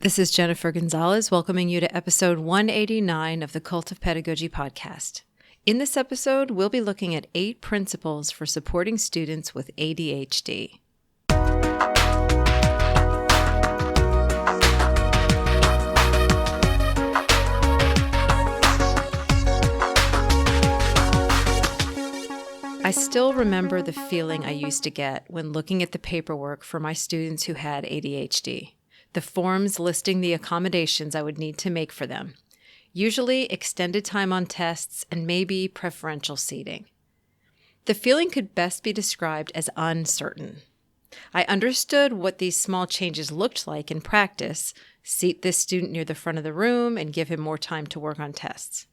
This is Jennifer Gonzalez welcoming you to episode 189 of the Cult of Pedagogy podcast. In this episode, we'll be looking at 8 principles for supporting students with ADHD. I still remember the feeling I used to get when looking at the paperwork for my students who had ADHD. The forms listing the accommodations I would need to make for them, usually extended time on tests and maybe preferential seating. The feeling could best be described as uncertain. I understood what these small changes looked like in practice: seat this student near the front of the room and give him more time to work on tests.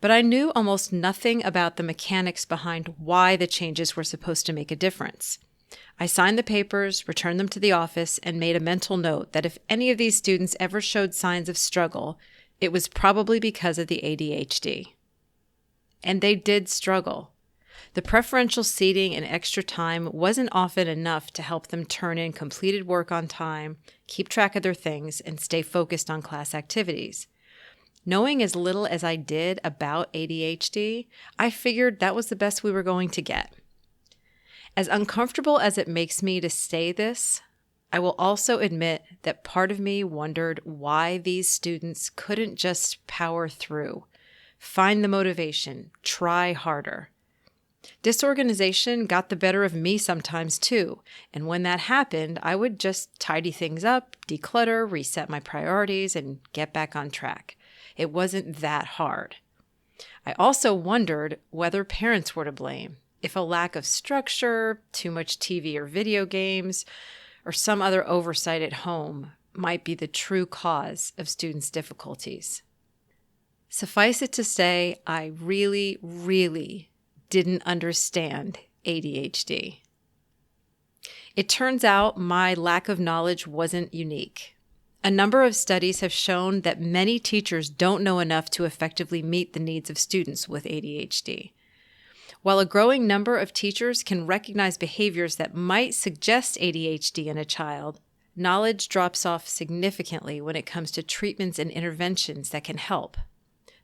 But I knew almost nothing about the mechanics behind why the changes were supposed to make a difference. I signed the papers, returned them to the office, and made a mental note that if any of these students ever showed signs of struggle, it was probably because of the ADHD. And they did struggle. The preferential seating and extra time wasn't often enough to help them turn in completed work on time, keep track of their things, and stay focused on class activities. Knowing as little as I did about ADHD, I figured that was the best we were going to get. As uncomfortable as it makes me to say this, I will also admit that part of me wondered why these students couldn't just power through, find the motivation, try harder. Disorganization got the better of me sometimes too, and when that happened, I would just tidy things up, declutter, reset my priorities, and get back on track. It wasn't that hard. I also wondered whether parents were to blame. If a lack of structure, too much TV or video games, or some other oversight at home might be the true cause of students' difficulties. Suffice it to say, I really didn't understand ADHD. It turns out my lack of knowledge wasn't unique. A number of studies have shown that many teachers don't know enough to effectively meet the needs of students with ADHD. While a growing number of teachers can recognize behaviors that might suggest ADHD in a child, knowledge drops off significantly when it comes to treatments and interventions that can help.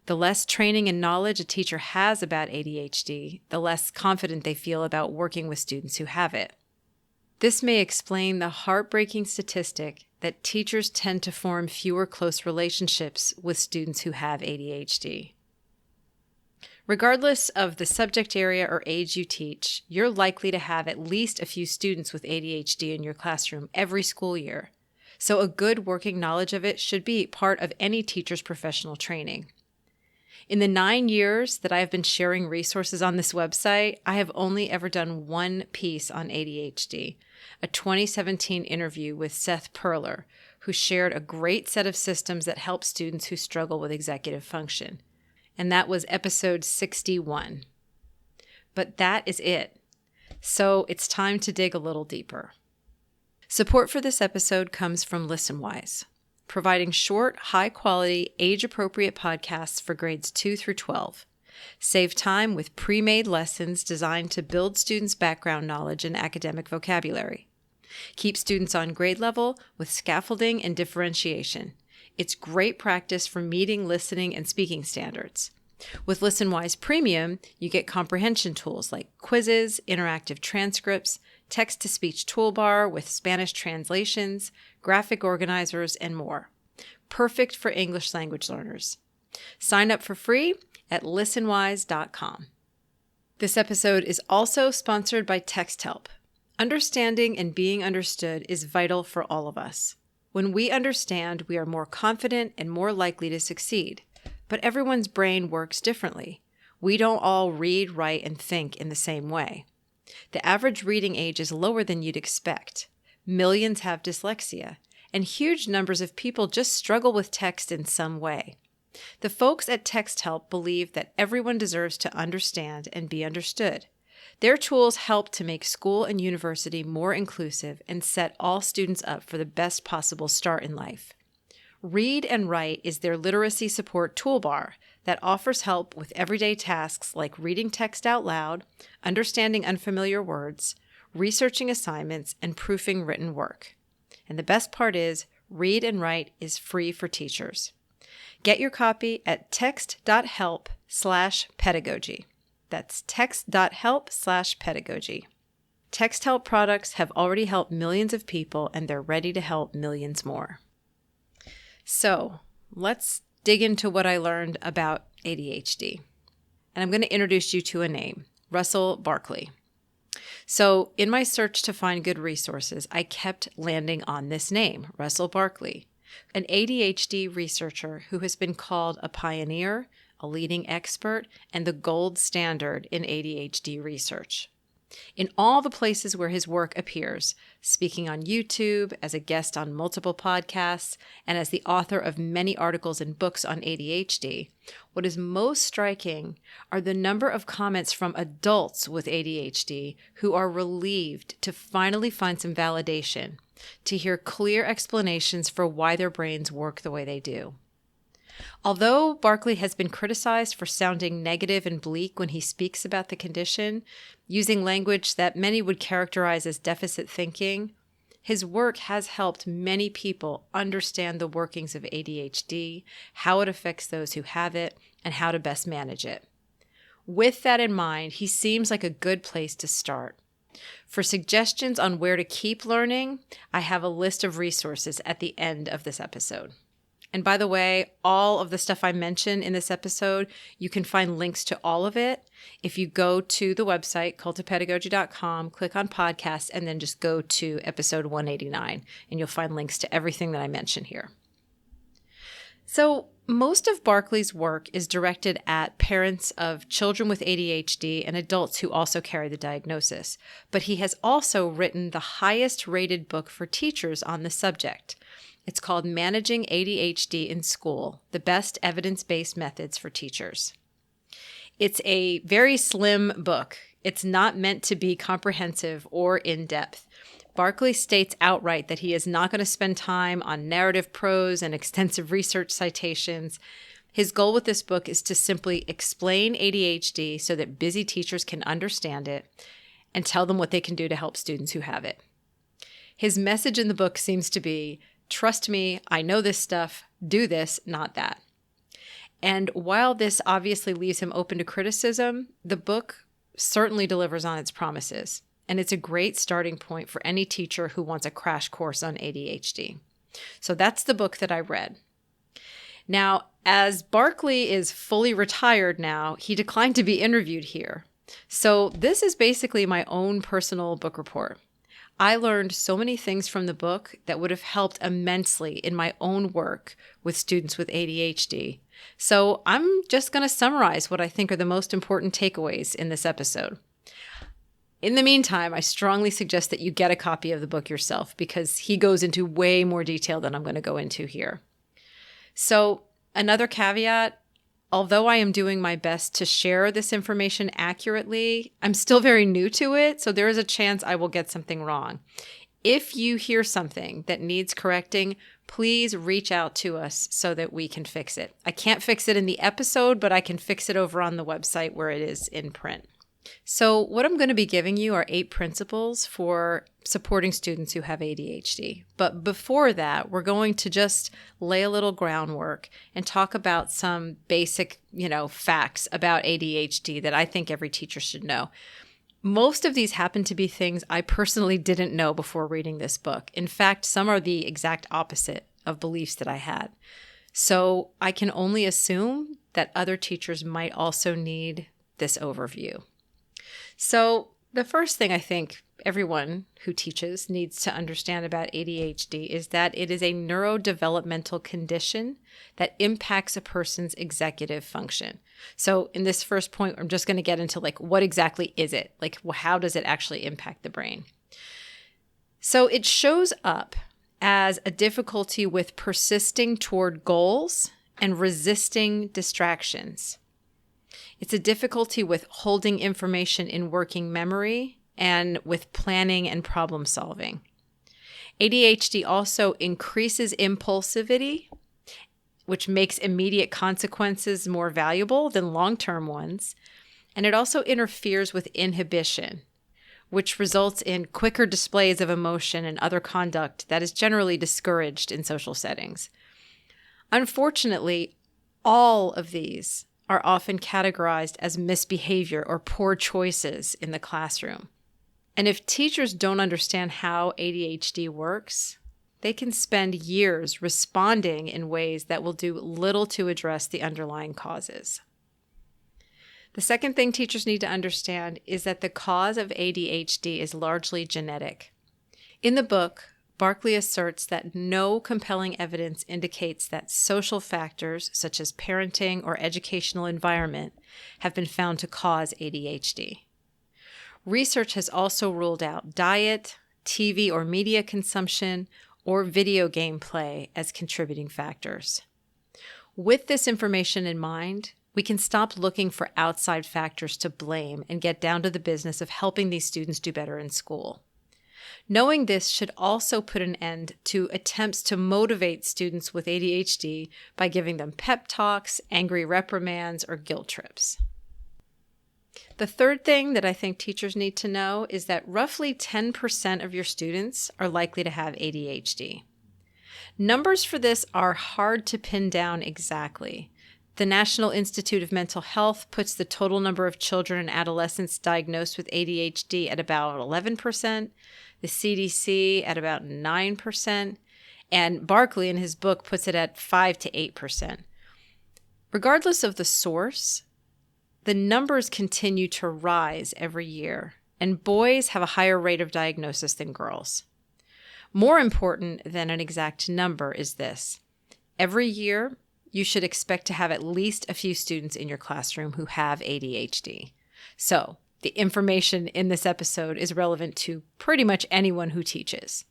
The less training and knowledge a teacher has about ADHD, the less confident they feel about working with students who have it. This may explain the heartbreaking statistic that teachers tend to form fewer close relationships with students who have ADHD. Regardless of the subject area or age you teach, you're likely to have at least a few students with ADHD in your classroom every school year. So a good working knowledge of it should be part of any teacher's professional training. In the 9 years that I have been sharing resources on this website, I have only ever done one piece on ADHD, a 2017 interview with Seth Perler, who shared a great set of systems that help students who struggle with executive function. And that was episode 61. But that is it. So it's time to dig a little deeper. Support for this episode comes from ListenWise, providing short, high-quality, age-appropriate podcasts for grades 2 through 12. Save time with pre-made lessons designed to build students' background knowledge and academic vocabulary. Keep students on grade level with scaffolding and differentiation. It's great practice for meeting, listening, and speaking standards. With ListenWise Premium, you get comprehension tools like quizzes, interactive transcripts, text-to-speech toolbar with Spanish translations, graphic organizers, and more. Perfect for English language learners. Sign up for free at listenwise.com. This episode is also sponsored by TextHelp. Understanding and being understood is vital for all of us. When we understand, we are more confident and more likely to succeed. But everyone's brain works differently. We don't all read, write, and think in the same way. The average reading age is lower than you'd expect. Millions have dyslexia, and huge numbers of people just struggle with text in some way. The folks at TextHelp believe that everyone deserves to understand and be understood. Their tools help to make school and university more inclusive and set all students up for the best possible start in life. Read and Write is their literacy support toolbar that offers help with everyday tasks like reading text out loud, understanding unfamiliar words, researching assignments, and proofing written work. And the best part is, Read and Write is free for teachers. Get your copy at text.help/pedagogy. That's text.help/pedagogy. Text Help products have already helped millions of people, and they're ready to help millions more. So let's dig into what I learned about ADHD. And I'm going to introduce you to a name, Russell Barkley. So in my search to find good resources, I kept landing on this name, Russell Barkley, an ADHD researcher who has been called a pioneer, a leading expert, and the gold standard in ADHD research. In all the places where his work appears, speaking on YouTube, as a guest on multiple podcasts, and as the author of many articles and books on ADHD, what is most striking are the number of comments from adults with ADHD who are relieved to finally find some validation, to hear clear explanations for why their brains work the way they do. Although Barkley has been criticized for sounding negative and bleak when he speaks about the condition, using language that many would characterize as deficit thinking, his work has helped many people understand the workings of ADHD, how it affects those who have it, and how to best manage it. With that in mind, he seems like a good place to start. For suggestions on where to keep learning, I have a list of resources at the end of this episode. And by the way, all of the stuff I mentioned in this episode, you can find links to all of it if you go to the website, cultofpedagogy.com, click on podcasts, and then just go to episode 189, and you'll find links to everything that I mentioned here. So most of Barkley's work is directed at parents of children with ADHD and adults who also carry the diagnosis, but he has also written the highest rated book for teachers on the subject. It's called Managing ADHD in School, the Best Evidence-Based Methods for Teachers. It's a very slim book. It's not meant to be comprehensive or in-depth. Barkley states outright that he is not going to spend time on narrative prose and extensive research citations. His goal with this book is to simply explain ADHD so that busy teachers can understand it and tell them what they can do to help students who have it. His message in the book seems to be, trust me, I know this stuff, do this, not that. And while this obviously leaves him open to criticism, the book certainly delivers on its promises. And it's a great starting point for any teacher who wants a crash course on ADHD. So that's the book that I read. Now, as Barkley is fully retired now, he declined to be interviewed here. So this is basically my own personal book report. I learned so many things from the book that would have helped immensely in my own work with students with ADHD. So I'm just going to summarize what I think are the most important takeaways in this episode. In the meantime, I strongly suggest that you get a copy of the book yourself because he goes into way more detail than I'm going to go into here. So another caveat, although I am doing my best to share this information accurately, I'm still very new to it, so there is a chance I will get something wrong. If you hear something that needs correcting, please reach out to us so that we can fix it. I can't fix it in the episode, but I can fix it over on the website where it is in print. So what I'm going to be giving you are 8 principles for supporting students who have ADHD. But before that, we're going to just lay a little groundwork and talk about some basic, facts about ADHD that I think every teacher should know. Most of these happen to be things I personally didn't know before reading this book. In fact, some are the exact opposite of beliefs that I had. So I can only assume that other teachers might also need this overview. So the first thing I think everyone who teaches needs to understand about ADHD is that it is a neurodevelopmental condition that impacts a person's executive function. So in this first point, I'm just going to get into what exactly is it? How does it actually impact the brain? So it shows up as a difficulty with persisting toward goals and resisting distractions. It's a difficulty with holding information in working memory and with planning and problem solving. ADHD also increases impulsivity, which makes immediate consequences more valuable than long-term ones. And it also interferes with inhibition, which results in quicker displays of emotion and other conduct that is generally discouraged in social settings. Unfortunately, all of these are often categorized as misbehavior or poor choices in the classroom. And if teachers don't understand how ADHD works, they can spend years responding in ways that will do little to address the underlying causes. The second thing teachers need to understand is that the cause of ADHD is largely genetic. In the book, Barkley asserts that no compelling evidence indicates that social factors such as parenting or educational environment have been found to cause ADHD. Research has also ruled out diet, TV or media consumption, or video game play as contributing factors. With this information in mind, we can stop looking for outside factors to blame and get down to the business of helping these students do better in school. Knowing this should also put an end to attempts to motivate students with ADHD by giving them pep talks, angry reprimands, or guilt trips. The third thing that I think teachers need to know is that roughly 10% of your students are likely to have ADHD. Numbers for this are hard to pin down exactly. The National Institute of Mental Health puts the total number of children and adolescents diagnosed with ADHD at about 11%, the CDC at about 9%, and Barkley in his book puts it at 5 to 8%. Regardless of the source, the numbers continue to rise every year, and boys have a higher rate of diagnosis than girls. More important than an exact number is this. Every year, you should expect to have at least a few students in your classroom who have ADHD. So, the information in this episode is relevant to pretty much anyone who teaches.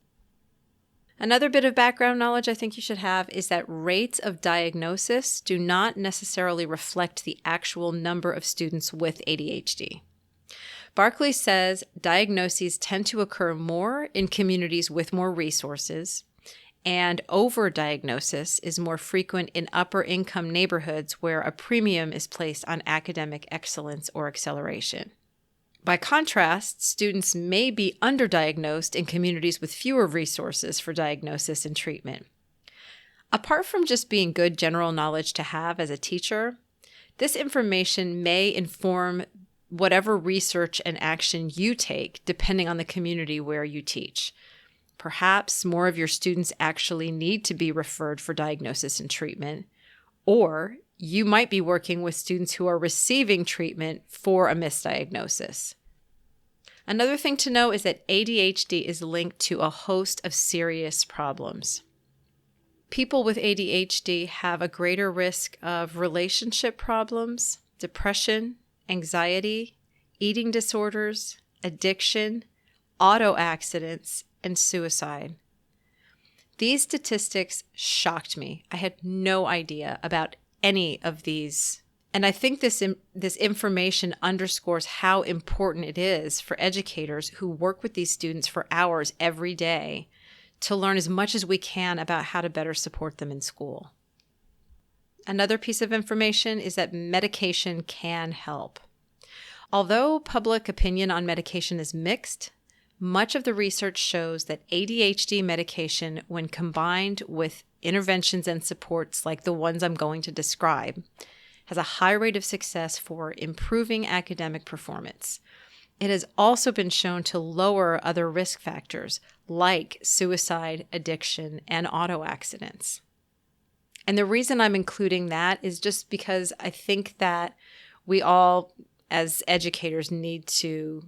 Another bit of background knowledge I think you should have is that rates of diagnosis do not necessarily reflect the actual number of students with ADHD. Barkley says diagnoses tend to occur more in communities with more resources, and overdiagnosis is more frequent in upper-income neighborhoods where a premium is placed on academic excellence or acceleration. By contrast, students may be underdiagnosed in communities with fewer resources for diagnosis and treatment. Apart from just being good general knowledge to have as a teacher, this information may inform whatever research and action you take depending on the community where you teach. Perhaps more of your students actually need to be referred for diagnosis and treatment, or you might be working with students who are receiving treatment for a misdiagnosis. Another thing to know is that ADHD is linked to a host of serious problems. People with ADHD have a greater risk of relationship problems, depression, anxiety, eating disorders, addiction, auto accidents, and suicide. These statistics shocked me. I had no idea about any of these. And I think this information underscores how important it is for educators who work with these students for hours every day to learn as much as we can about how to better support them in school. Another piece of information is that medication can help. Although public opinion on medication is mixed, much of the research shows that ADHD medication, when combined with interventions and supports like the ones I'm going to describe, has a high rate of success for improving academic performance. It has also been shown to lower other risk factors like suicide, addiction, and auto accidents. And the reason I'm including that is just because I think that we all, as educators, need to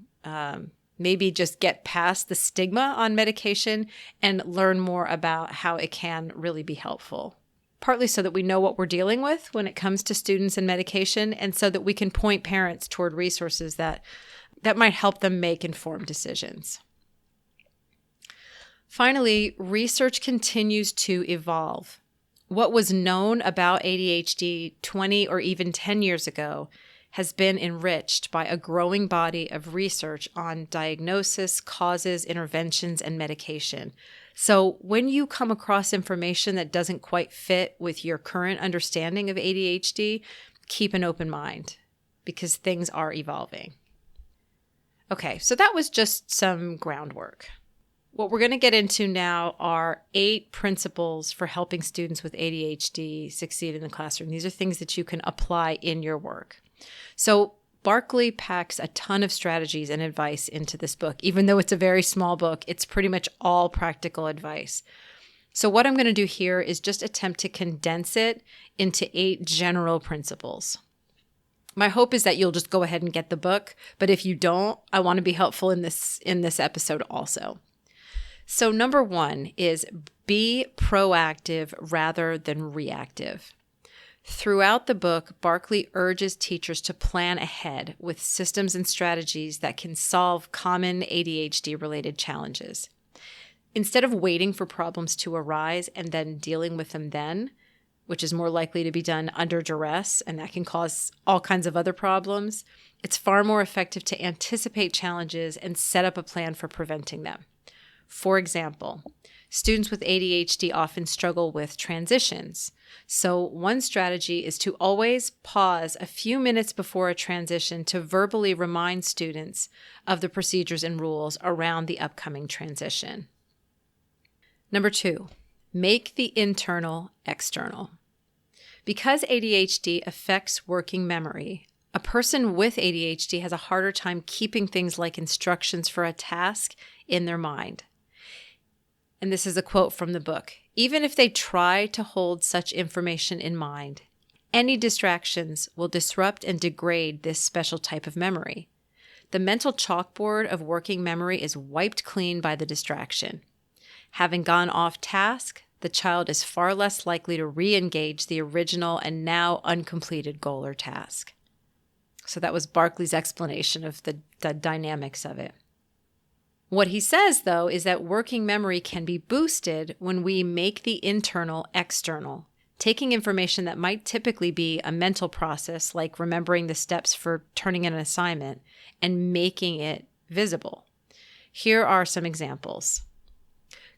maybe just get past the stigma on medication and learn more about how it can really be helpful. Partly so that we know what we're dealing with when it comes to students and medication, and so that we can point parents toward resources that might help them make informed decisions. Finally, research continues to evolve. What was known about ADHD 20 or even 10 years ago has been enriched by a growing body of research on diagnosis, causes, interventions, and medication. So when you come across information that doesn't quite fit with your current understanding of ADHD, keep an open mind because things are evolving. Okay, so that was just some groundwork. What we're going to get into now are 8 principles for helping students with ADHD succeed in the classroom. These are things that you can apply in your work. So Barkley packs a ton of strategies and advice into this book. Even though it's a very small book, it's pretty much all practical advice. So what I'm going to do here is just attempt to condense it into 8 general principles. My hope is that you'll just go ahead and get the book, but if you don't, I want to be helpful in this episode also. So number 1 is be proactive rather than reactive. Throughout the book, Barkley urges teachers to plan ahead with systems and strategies that can solve common ADHD-related challenges. Instead of waiting for problems to arise and then dealing with them then, which is more likely to be done under duress, and that can cause all kinds of other problems, it's far more effective to anticipate challenges and set up a plan for preventing them. For example, students with ADHD often struggle with transitions. So one strategy is to always pause a few minutes before a transition to verbally remind students of the procedures and rules around the upcoming transition. Number 2, make the internal external. Because ADHD affects working memory, a person with ADHD has a harder time keeping things like instructions for a task in their mind. And this is a quote from the book. Even if they try to hold such information in mind, any distractions will disrupt and degrade this special type of memory. The mental chalkboard of working memory is wiped clean by the distraction. Having gone off task, the child is far less likely to re-engage the original and now uncompleted goal or task. So that was Barkley's explanation of the dynamics of it. What he says, though, is that working memory can be boosted when we make the internal external, taking information that might typically be a mental process, like remembering the steps for turning in an assignment, and making it visible. Here are some examples.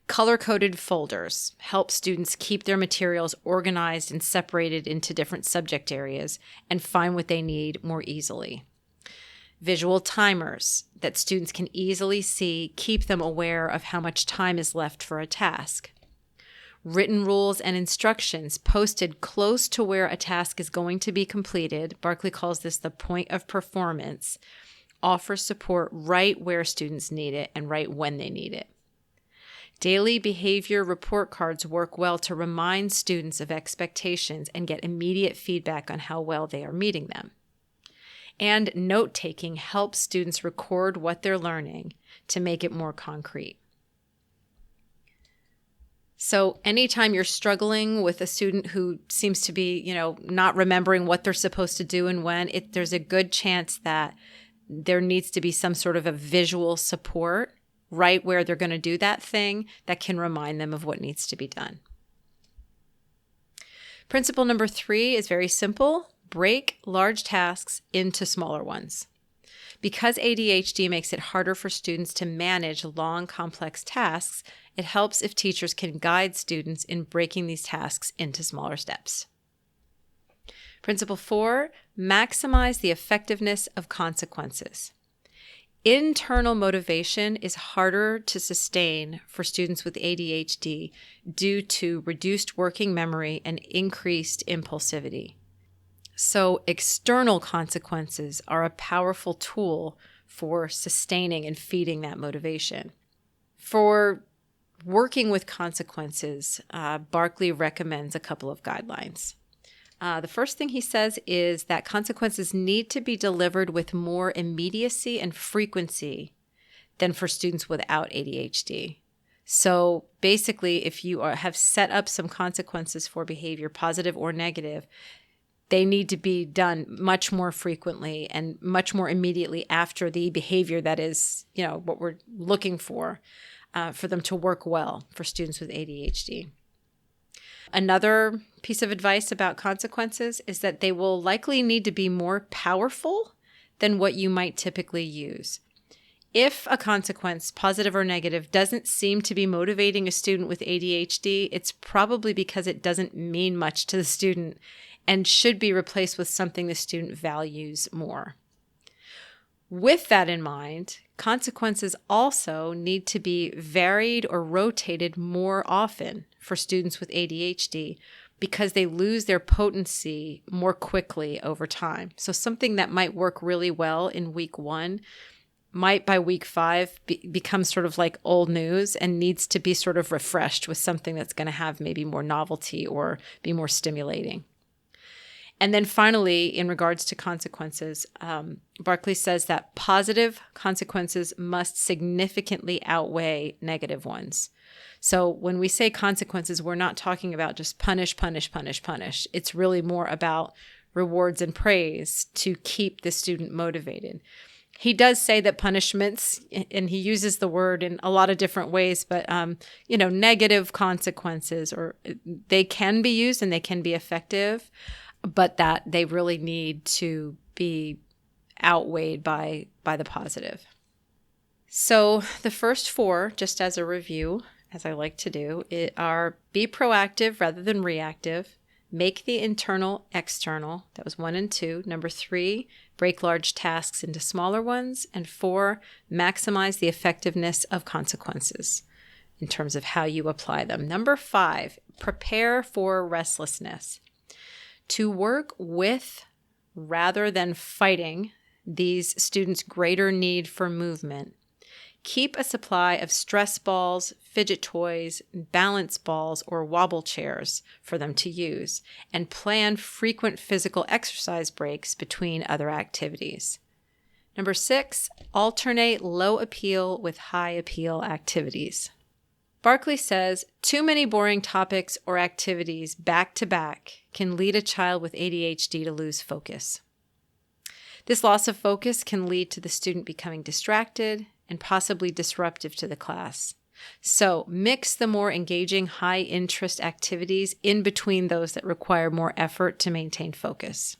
Color-coded folders help students keep their materials organized and separated into different subject areas and find what they need more easily. Visual timers that students can easily see keep them aware of how much time is left for a task. Written rules and instructions posted close to where a task is going to be completed, Barkley calls this the point of performance, offer support right where students need it and right when they need it. Daily behavior report cards work well to remind students of expectations and get immediate feedback on how well they are meeting them. And note-taking helps students record what they're learning to make it more concrete. So anytime you're struggling with a student who seems to be, not remembering what they're supposed to do and when, there's a good chance that there needs to be some sort of a visual support right where they're going to do that thing that can remind them of what needs to be done. Principle number 3 is very simple. Break large tasks into smaller ones. Because ADHD makes it harder for students to manage long, complex tasks, it helps if teachers can guide students in breaking these tasks into smaller steps. Principle 4, maximize the effectiveness of consequences. Internal motivation is harder to sustain for students with ADHD due to reduced working memory and increased impulsivity. So external consequences are a powerful tool for sustaining and feeding that motivation. For working with consequences, Barkley recommends a couple of guidelines. The first thing he says is that consequences need to be delivered with more immediacy and frequency than for students without ADHD. So basically, if you have set up some consequences for behavior, positive or negative, they need to be done much more frequently and much more immediately after the behavior that is, what we're looking for them to work well for students with ADHD. Another piece of advice about consequences is that they will likely need to be more powerful than what you might typically use. If a consequence, positive or negative, doesn't seem to be motivating a student with ADHD, it's probably because it doesn't mean much to the student and should be replaced with something the student values more. With that in mind, Consequences also need to be varied or rotated more often for students with ADHD because they lose their potency more quickly over time. So something that might work really well in week 1 might by week 5 become sort of like old news and needs to be sort of refreshed with something that's going to have maybe more novelty or be more stimulating. And then finally, in regards to consequences, Barkley says that positive consequences must significantly outweigh negative ones. So when we say consequences, we're not talking about just punish, punish, punish, punish. It's really more about rewards and praise to keep the student motivated. He does say that punishments, and he uses the word in a lot of different ways, but, negative consequences, or they can be used and they can be effective, but that they really need to be outweighed by the positive. So the first 4, just as a review, as I like to do, are be proactive rather than reactive, make the internal external. That was 1 and 2. Number 3, break large tasks into smaller ones. And 4, maximize the effectiveness of consequences in terms of how you apply them. Number 5, prepare for restlessness. To work with rather than fighting these students' greater need for movement, keep a supply of stress balls, fidget toys, balance balls, or wobble chairs for them to use, and plan frequent physical exercise breaks between other activities. Number 6, alternate low appeal with high appeal activities. Barkley says, too many boring topics or activities back to back can lead a child with ADHD to lose focus. This loss of focus can lead to the student becoming distracted and possibly disruptive to the class. So mix the more engaging high interest activities in between those that require more effort to maintain focus.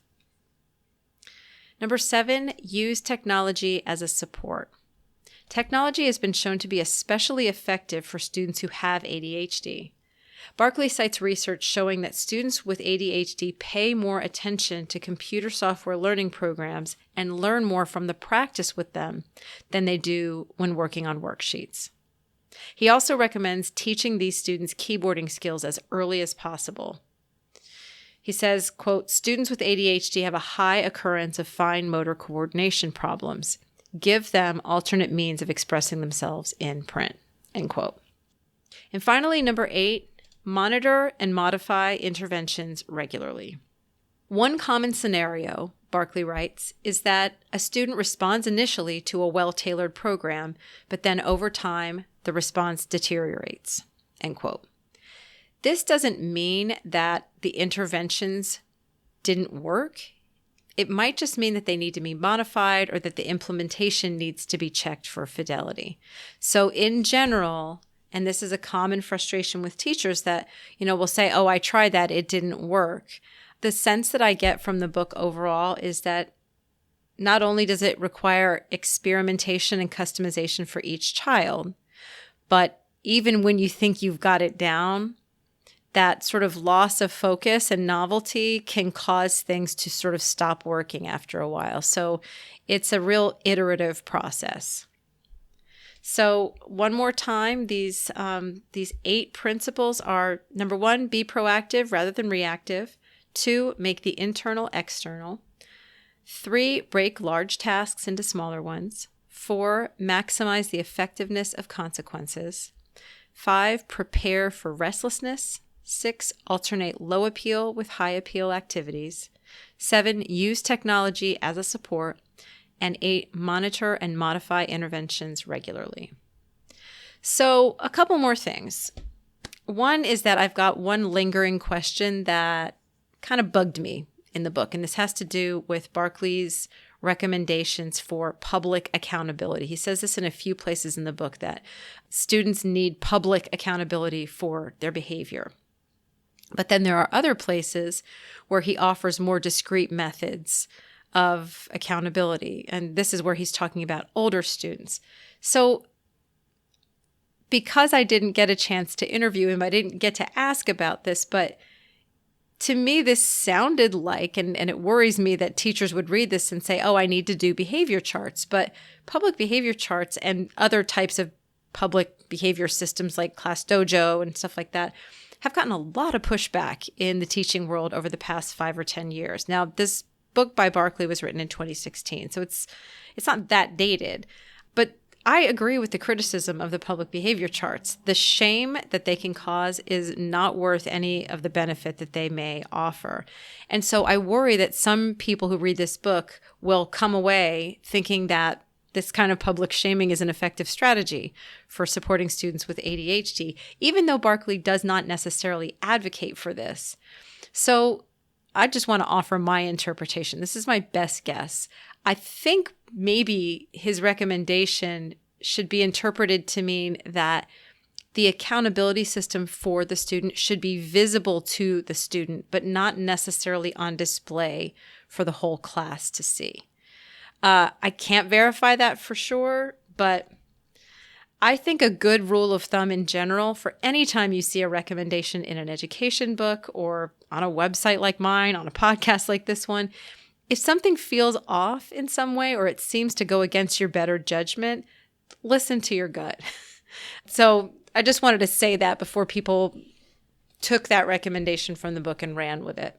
Number 7, use technology as a support. Technology has been shown to be especially effective for students who have ADHD. Barkley cites research showing that students with ADHD pay more attention to computer software learning programs and learn more from the practice with them than they do when working on worksheets. He also recommends teaching these students keyboarding skills as early as possible. He says, quote, students with ADHD have a high occurrence of fine motor coordination problems. Give them alternate means of expressing themselves in print, end quote. And finally, number 8, monitor and modify interventions regularly. One common scenario, Barkley writes, is that a student responds initially to a well-tailored program, but then over time, the response deteriorates, end quote. This doesn't mean that the interventions didn't work. It might just mean that they need to be modified or that the implementation needs to be checked for fidelity. So in general, and this is a common frustration with teachers that, will say, oh, I tried that, it didn't work. The sense that I get from the book overall is that not only does it require experimentation and customization for each child, but even when you think you've got it down, that sort of loss of focus and novelty can cause things to sort of stop working after a while. So it's a real iterative process. So one more time, these 8 principles are, number 1, be proactive rather than reactive. 2, make the internal external. 3, break large tasks into smaller ones. 4, maximize the effectiveness of consequences. 5, prepare for restlessness. 6, alternate low appeal with high appeal activities. 7, use technology as a support. And 8, monitor and modify interventions regularly. So a couple more things. One is that I've got one lingering question that kind of bugged me in the book, and this has to do with Barkley's recommendations for public accountability. He says this in a few places in the book, that students need public accountability for their behavior. But then there are other places where he offers more discrete methods of accountability. And this is where he's talking about older students. So because I didn't get a chance to interview him, I didn't get to ask about this, but to me, this sounded like, and it worries me that teachers would read this and say, oh, I need to do behavior charts. But public behavior charts and other types of public behavior systems like Class Dojo and stuff like that have gotten a lot of pushback in the teaching world over the past 5 or 10 years. Now, this book by Barkley was written in 2016, so it's not that dated. But I agree with the criticism of the public behavior charts. The shame that they can cause is not worth any of the benefit that they may offer. And so I worry that some people who read this book will come away thinking that this kind of public shaming is an effective strategy for supporting students with ADHD, even though Barkley does not necessarily advocate for this. So I just want to offer my interpretation. This is my best guess. I think maybe his recommendation should be interpreted to mean that the accountability system for the student should be visible to the student, but not necessarily on display for the whole class to see. I can't verify that for sure, but I think a good rule of thumb in general for any time you see a recommendation in an education book or on a website like mine, on a podcast like this one, if something feels off in some way or it seems to go against your better judgment, listen to your gut. So I just wanted to say that before people took that recommendation from the book and ran with it.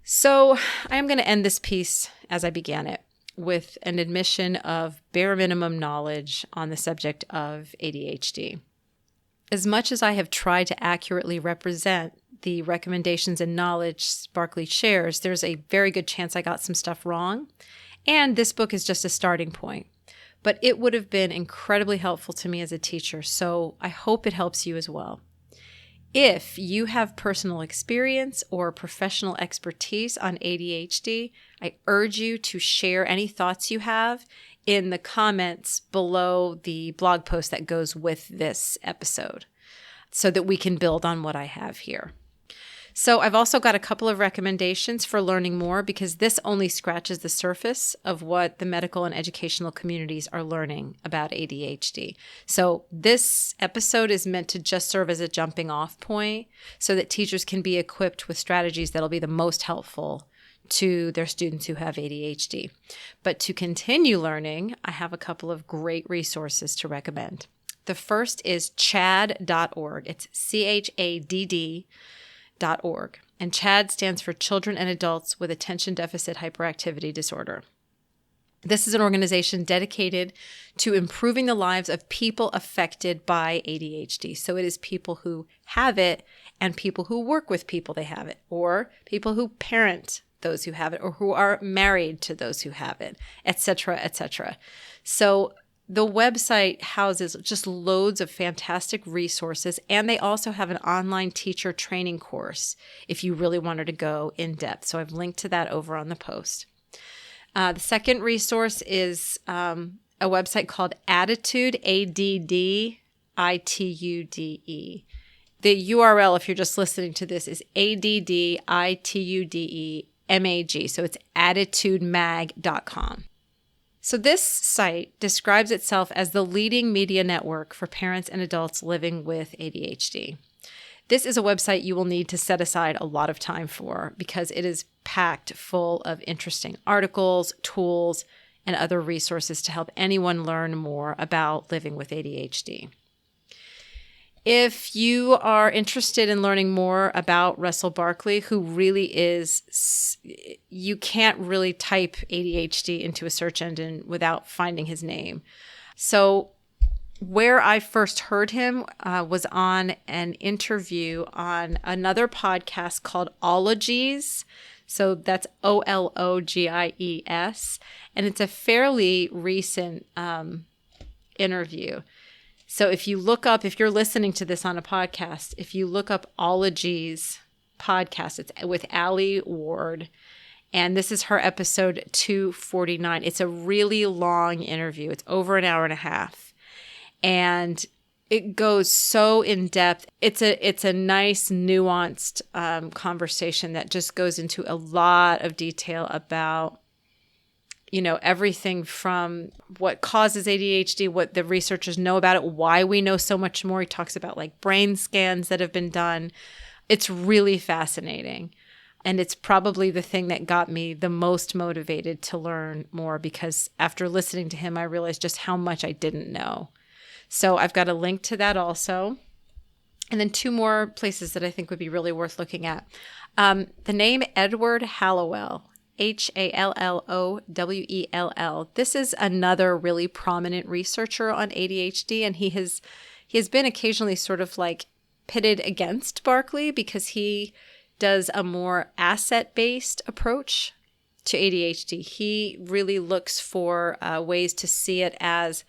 So I am going to end this piece as I began it with an admission of bare minimum knowledge on the subject of ADHD. As much as I have tried to accurately represent the recommendations and knowledge Barkley shares, there's a very good chance I got some stuff wrong. And this book is just a starting point. But it would have been incredibly helpful to me as a teacher, so I hope it helps you as well. If you have personal experience or professional expertise on ADHD, I urge you to share any thoughts you have in the comments below the blog post that goes with this episode so that we can build on what I have here. So I've also got a couple of recommendations for learning more because this only scratches the surface of what the medical and educational communities are learning about ADHD. So this episode is meant to just serve as a jumping off point so that teachers can be equipped with strategies that'll be the most helpful to their students who have ADHD. But to continue learning, I have a couple of great resources to recommend. The first is CHADD.org. It's CHADD.org. And CHADD stands for Children and Adults with Attention Deficit Hyperactivity Disorder. This is an organization dedicated to improving the lives of people affected by ADHD. So it is people who have it and people who work with people they have it, or people who parent those who have it, or who are married to those who have it, etc., etc. So the website houses just loads of fantastic resources, and they also have an online teacher training course if you really wanted to go in depth. So I've linked to that over on the post. The second resource is a website called Attitude, ADDITUDE. The URL, if you're just listening to this, is ADDITUDEMAG. So it's attitudemag.com. So this site describes itself as the leading media network for parents and adults living with ADHD. This is a website you will need to set aside a lot of time for because it is packed full of interesting articles, tools, and other resources to help anyone learn more about living with ADHD. If you are interested in learning more about Russell Barkley, who really is, you can't really type ADHD into a search engine without finding his name. So where I first heard him was on an interview on another podcast called Ologies. So that's OLOGIES. And it's a fairly recent interview. So if you're listening to this on a podcast, if you look up Ologies podcast, it's with Allie Ward, and this is her episode 249. It's a really long interview. It's over an hour and a half, and it goes so in depth. It's a nice, nuanced conversation that just goes into a lot of detail about everything from what causes ADHD, what the researchers know about it, why we know so much more. He talks about like brain scans that have been done, It's really fascinating. And it's probably the thing that got me the most motivated to learn more, because after listening to him, I realized just how much I didn't know. So I've got a link to that also. And then 2 more places that I think would be really worth looking at. The name Edward Hallowell, Hallowell. This is another really prominent researcher on ADHD, and he has been occasionally sort of like pitted against Barkley because he does a more asset-based approach to ADHD. He really looks for ways to see it as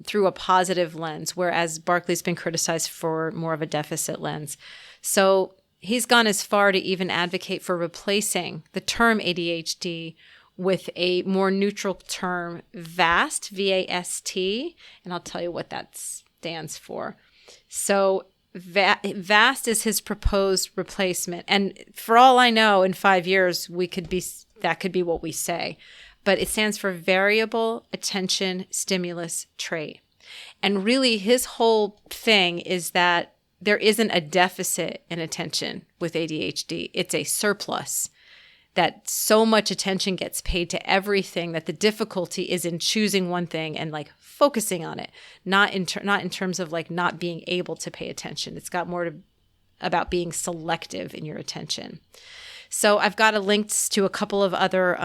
through a positive lens, whereas Barkley's been criticized for more of a deficit lens. So he's gone as far to even advocate for replacing the term ADHD with a more neutral term, VAST, V-A-S-T, and I'll tell you what that stands for. So VAST is his proposed replacement. And for all I know, in 5 years, that could be what we say. But it stands for Variable Attention Stimulus Trait. And really, his whole thing is that there isn't a deficit in attention with ADHD. It's a surplus, that so much attention gets paid to everything that the difficulty is in choosing one thing and like focusing on it, not in terms of like not being able to pay attention. It's got more about being selective in your attention. So I've got links to a couple of other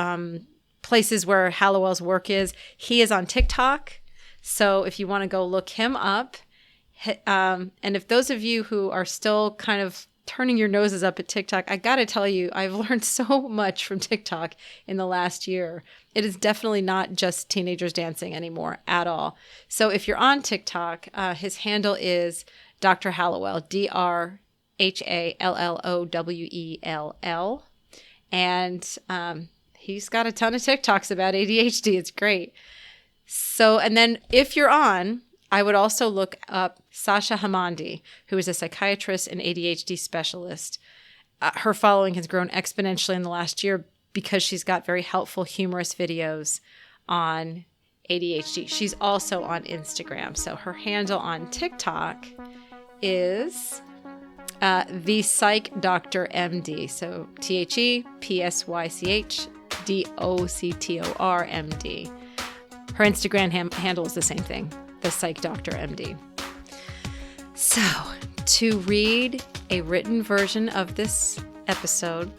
places where Hallowell's work is. He is on TikTok. So if you want to go look him up, and if those of you who are still kind of turning your noses up at TikTok, I got to tell you, I've learned so much from TikTok in the last year. It is definitely not just teenagers dancing anymore at all. So if you're on TikTok, his handle is Dr. Hallowell, DrHallowell. And he's got a ton of TikToks about ADHD. It's great. So, and then if you're on, I would also look up Sasha Hamandi, who is a psychiatrist and ADHD specialist. Her following has grown exponentially in the last year because she's got very helpful, humorous videos on ADHD. She's also on Instagram. So her handle on TikTok is The Psych Doctor MD. So ThePsychdoctorMD. Her Instagram handle is the same thing, The Psych Doctor MD. So, to read a written version of this episode,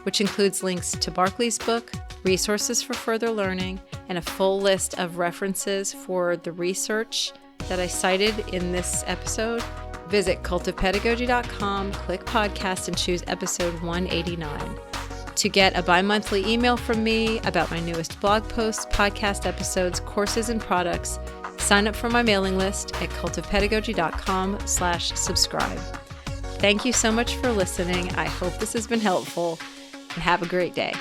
which includes links to Barkley's book, resources for further learning, and a full list of references for the research that I cited in this episode, visit cultofpedagogy.com, click podcast, and choose episode 189. To get a bi-monthly email from me about my newest blog posts, podcast episodes, courses, and products, sign up for my mailing list at cultofpedagogy.com/subscribe. Thank you so much for listening. I hope this has been helpful, and have a great day.